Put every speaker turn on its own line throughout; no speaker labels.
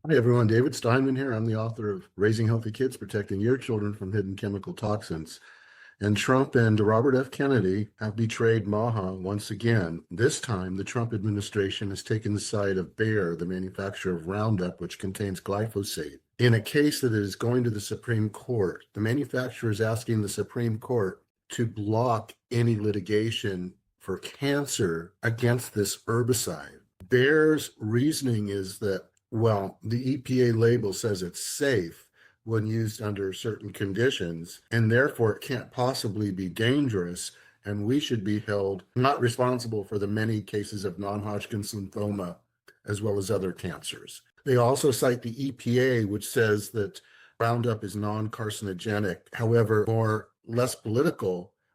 Hi everyone, David Steinman here. I'm the author of Raising Healthy Kids, Protecting Your Children from Hidden Chemical Toxins. And Trump and Robert F. Kennedy have betrayed MAHA once again. This time, the Trump administration has taken the side of Bayer, the manufacturer of Roundup, which contains glyphosate. In a case that is going to the Supreme Court, the manufacturer is asking the Supreme Court to block any litigation for cancer against this herbicide. Bayer's reasoning is that, well, the EPA label says it's safe when used under certain conditions, and therefore it can't possibly be dangerous, and we should be held not responsible for the many cases of non-Hodgkin's lymphoma as well as other cancers. They also cite the EPA, which says that Roundup is non-carcinogenic. However,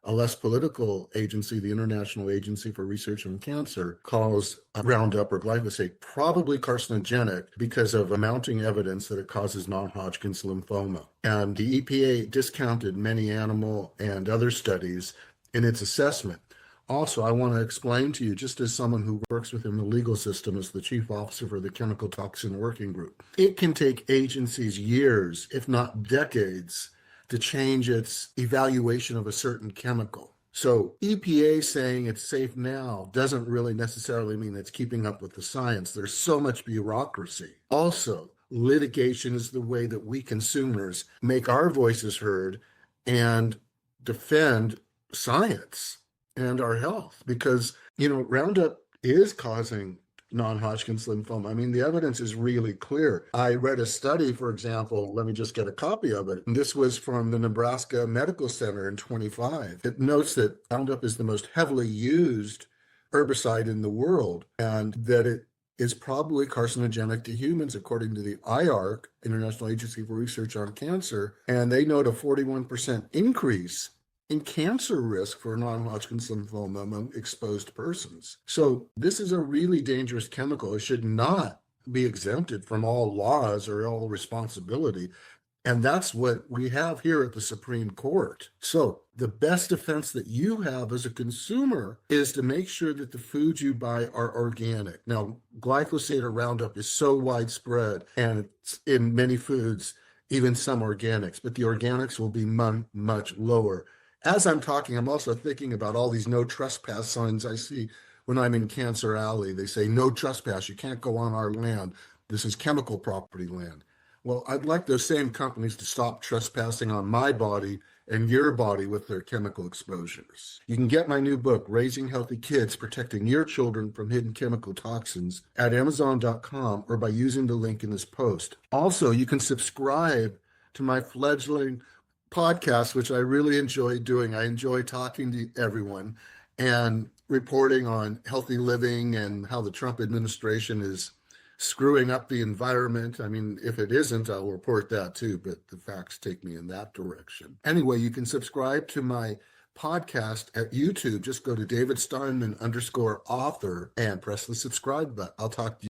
a less political agency, the International Agency for Research on Cancer, calls Roundup or glyphosate probably carcinogenic because of mounting evidence that it causes non-Hodgkin's lymphoma. And the EPA discounted many animal and other studies in its assessment. Also, I want to explain to you, just as someone who works within the legal system as the chief officer for the Chemical Toxin Working Group, it can take agencies years, if not decades, to change its evaluation of a certain chemical. So EPA saying it's safe now doesn't really necessarily mean it's keeping up with the science. There's so much bureaucracy. Also, litigation is the way that we consumers make our voices heard and defend science and our health because, Roundup is causing non-Hodgkin's lymphoma. I mean, the evidence is really clear. I read a study, for example, let me just get a copy of it. And this was from the Nebraska Medical Center in 25. It notes that Roundup is the most heavily used herbicide in the world and that it is probably carcinogenic to humans, according to the IARC, International Agency for Research on Cancer. And they note a 41% increase in cancer risk for non-Hodgkin's lymphoma among exposed persons. So this is a really dangerous chemical. It should not be exempted from all laws or all responsibility. And that's what we have here at the Supreme Court. So the best defense that you have as a consumer is to make sure that the foods you buy are organic. Now, glyphosate or Roundup is so widespread and it's in many foods, even some organics, but the organics will be much lower. As I'm talking, I'm also thinking about all these no trespass signs I see when I'm in Cancer Alley. They say, no trespass, you can't go on our land. This is chemical property land. Well, I'd like those same companies to stop trespassing on my body and your body with their chemical exposures. You can get my new book, Raising Healthy Kids, Protecting Your Children from Hidden Chemical Toxins, at Amazon.com or by using the link in this post. Also, you can subscribe to my fledgling podcast, which I really enjoy doing. I enjoy talking to everyone and reporting on healthy living and how the Trump administration is screwing up the environment. I mean, if it isn't, I'll report that too, but the facts take me in that direction. Anyway, you can subscribe to my podcast at YouTube. Just go to David Steinman _author and press the subscribe button. I'll talk to you.